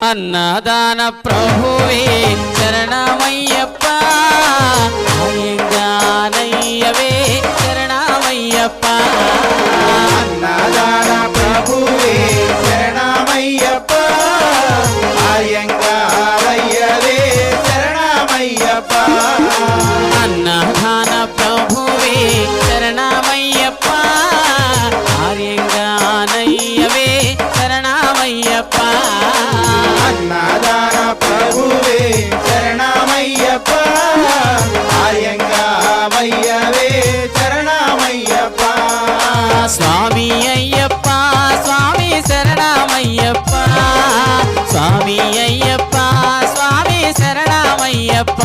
అన్నదాన ప్రభువే శరణమయ్యప్ప అయ్యంగానయ్యవే శరణమయ్యప్ప అన్నదాన ప్రభువే శరణమయ్యప్ప అయ్యంగారయ్యవే శరణమయ్యప్ప అన్నదాన ప్రభువే శరణమయ్యప్ప అయ్యంగానయ్యవే శరణమయ్యప్ప అన్నదాన ప్రభువే శరణమయ్యప్ప అయ్యంగారయ్యవే శరణమయ్యప్ప స్వామి అయ్యప్ప స్వామి శరణమయ్యప్ప స్వామి అయ్యప్ప స్వామి శరణమయ్యప్ప